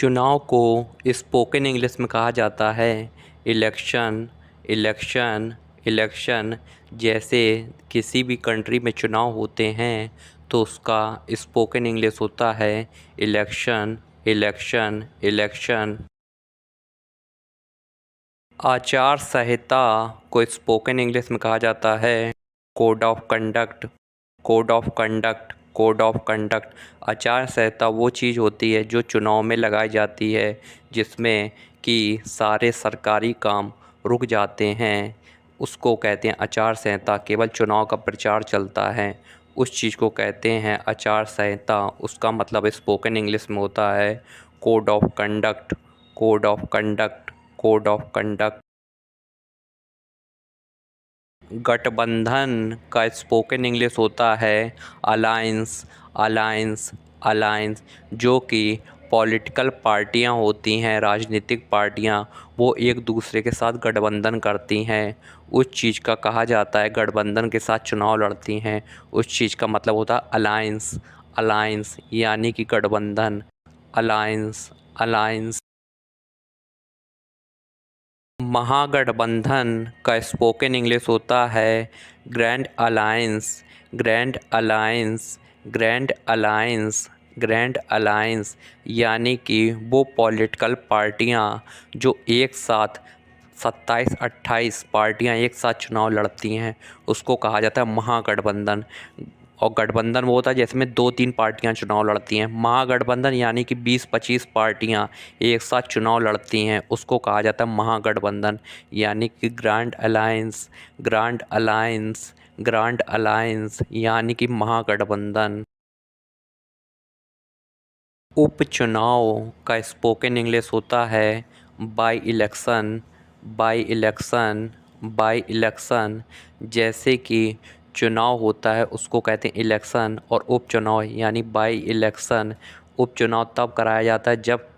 चुनाव को spoken English में कहा जाता है इलेक्शन। इलेक्शन इलेक्शन जैसे किसी भी कंट्री में चुनाव होते हैं तो उसका स्पोकन इंग्लिश होता है इलेक्शन। इलेक्शन इलेक्शन आचार संहिता को स्पोकन इंग्लिश में कहा जाता है code of conduct. Code of conduct code of conduct आचार संहिता वो चीज़ होती है जो चुनाव में लगाई जाती है, जिसमें कि सारे सरकारी काम रुक जाते हैं। उसको कहते हैं आचार संहिता। केवल चुनाव का प्रचार चलता है, उस चीज़ को कहते हैं आचार संहिता। उसका मतलब स्पोकन इंग्लिश में होता है code of conduct. Code of conduct code of conduct गठबंधन का स्पोकन इंग्लिश होता है अलायंस। अलायंस अलायंस जो कि पॉलिटिकल पार्टियां होती हैं, राजनीतिक पार्टियां, वो एक दूसरे के साथ गठबंधन करती हैं। उस चीज़ का कहा जाता है गठबंधन के साथ चुनाव लड़ती हैं, उस चीज़ का मतलब होता है अलायंस। अलायंस यानी कि गठबंधन। अलायंस अलायंस महागठबंधन का स्पोकन इंग्लिश होता है grand alliance. Grand alliance grand alliance grand alliance यानी कि वो पॉलिटिकल पार्टियां जो एक साथ 27-28 पार्टियां एक साथ चुनाव लड़ती हैं, उसको कहा जाता है महागठबंधन। और गठबंधन वो होता है जिसमें 2-3 पार्टियां चुनाव लड़ती हैं। महागठबंधन यानी कि 20-25 पार्टियां एक साथ चुनाव लड़ती हैं, उसको कहा जाता है महागठबंधन यानी कि grand alliance. Grand alliance grand alliance यानी कि महागठबंधन। उपचुनाव का स्पोकन इंग्लिश होता है by election. By election by election जैसे कि चुनाव होता है उसको कहते हैं इलेक्शन, और उपचुनाव यानी बाई इलेक्शन। उपचुनाव तब कराया जाता है जब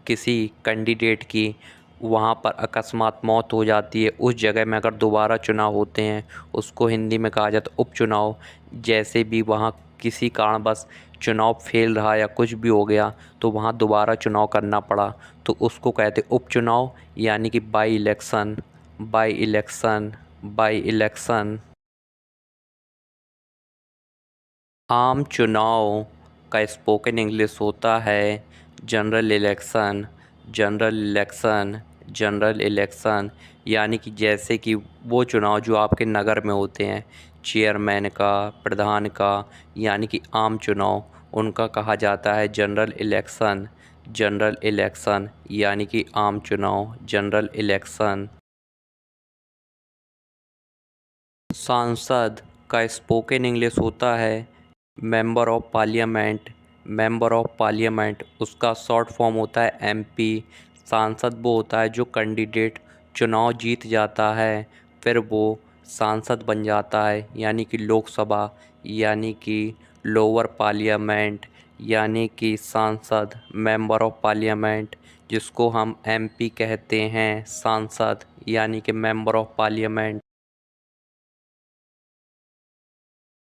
किसी कैंडिडेट की वहाँ पर अकस्मात मौत हो जाती है। उस जगह में अगर दोबारा चुनाव होते हैं, उसको हिंदी में कहा जाता है उपचुनाव। जैसे भी वहाँ किसी कारणवश चुनाव फेल रहा या कुछ भी हो गया तो वहाँ दोबारा चुनाव करना पड़ा, तो उसको कहते उपचुनाव यानी कि by election. By election by election आम चुनाव का स्पोकन इंग्लिश होता है general election. General election general election यानी कि जैसे कि वो चुनाव जो आपके नगर में होते हैं, चेयरमैन का, प्रधान का, यानी कि आम चुनाव, उनका कहा जाता है जनरल इलेक्शन। जनरल इलेक्शन यानी कि आम चुनाव, जनरल इलेक्शन। सांसद का स्पोकन इंग्लिश होता है member of parliament. Member of parliament उसका शॉर्ट फॉर्म होता है एमपी। सांसद वो होता है जो कैंडिडेट चुनाव जीत जाता है, फिर वो सांसद बन जाता है, यानी कि लोकसभा, यानी कि लोअर पार्लियामेंट, यानी कि सांसद, मेंबर ऑफ पार्लियामेंट, जिसको हम एमपी कहते हैं, सांसद यानी कि मेंबर ऑफ पार्लियामेंट।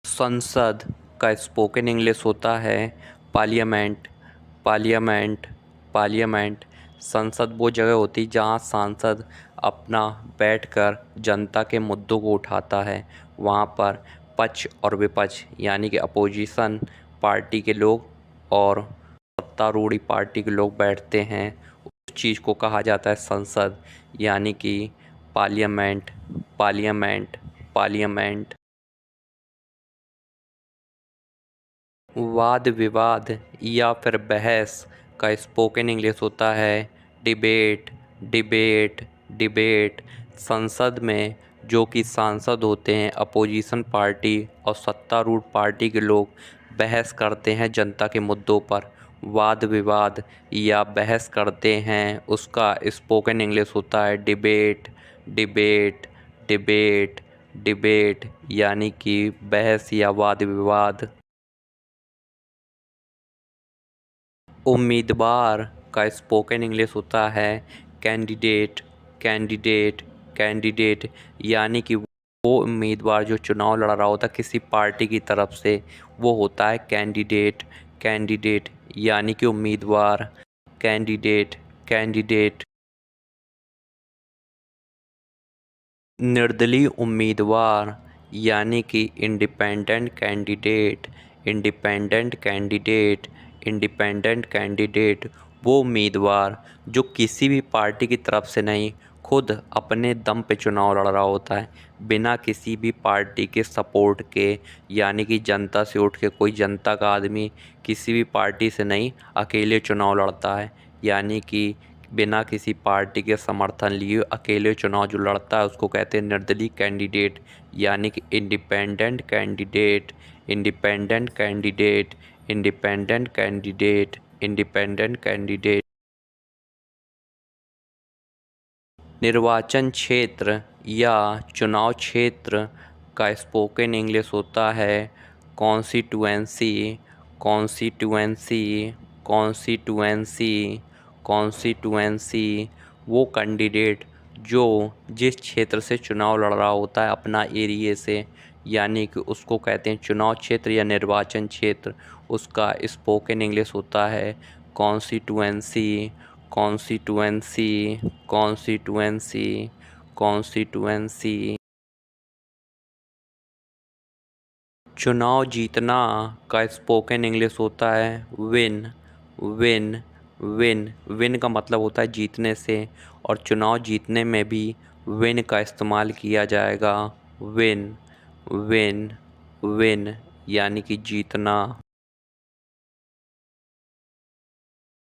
संसद का स्पोकन इंग्लिश होता है पार्लियामेंट। पार्लियामेंट पार्लियामेंट संसद वो जगह होती है जहाँ सांसद अपना बैठकर जनता के मुद्दों को उठाता है। वहाँ पर पक्ष और विपक्ष यानी कि अपोजिशन पार्टी के लोग और सत्तारूढ़ पार्टी के लोग बैठते हैं। उस चीज़ को कहा जाता है संसद यानी कि पार्लियामेंट। पार्लियामेंट पार्लियामेंट वाद विवाद या फिर बहस का स्पोकन इंग्लिश होता है डिबेट। डिबेट डिबेट संसद में जो कि सांसद होते हैं, अपोजिशन पार्टी और सत्तारूढ़ पार्टी के लोग बहस करते हैं जनता के मुद्दों पर, वाद विवाद या बहस करते हैं, उसका स्पोकन इंग्लिश होता है डिबेट। डिबेट डिबेट डिबेट यानी कि बहस या वाद विवाद। उम्मीदवार का स्पोकन इंग्लिश होता है कैंडिडेट। कैंडिडेट कैंडिडेट यानी कि वो उम्मीदवार जो चुनाव लड़ रहा होता है किसी पार्टी की तरफ से, वो होता है कैंडिडेट। कैंडिडेट यानी कि उम्मीदवार। Candidate candidate. निर्दलीय उम्मीदवार यानी कि independent candidate independent candidate independent candidate वो उम्मीदवार जो किसी भी पार्टी की तरफ से नहीं, खुद अपने दम पे चुनाव लड़ रहा होता है, बिना किसी भी पार्टी के सपोर्ट के। यानी कि जनता से उठ के कोई जनता का आदमी किसी भी पार्टी से नहीं, अकेले चुनाव लड़ता है। यानी कि बिना किसी पार्टी के समर्थन लिए अकेले चुनाव जो लड़ता है उसको कहते हैं निर्दलीय कैंडिडेट, यानी कि independent candidate independent candidate independent candidate independent candidate. निर्वाचन क्षेत्र या चुनाव क्षेत्र का स्पोकन इंग्लिश होता है कॉन्स्टिट्यूएंसी कॉन्स्टिट्यूएंसी कॉन्स्टिट्यूएंसी कॉन्स्टिट्यूएंसी। वो कैंडिडेट जो जिस क्षेत्र से चुनाव लड़ रहा होता है अपना एरिया से, यानी कि उसको कहते हैं चुनाव क्षेत्र या निर्वाचन क्षेत्र। उसका स्पोकन इंग्लिश होता है कॉन्स्टिट्यूएंसी कॉन्स्टिट्यूएंसी कॉन्स्टिट्यूएंसी कॉन्स्टिट्यूएंसी। चुनाव जीतना का स्पोकन इंग्लिश होता है विन विन विन। विन का मतलब होता है जीतने से, और चुनाव जीतने में भी विन का इस्तेमाल किया जाएगा। विन विन विन यानी कि जीतना।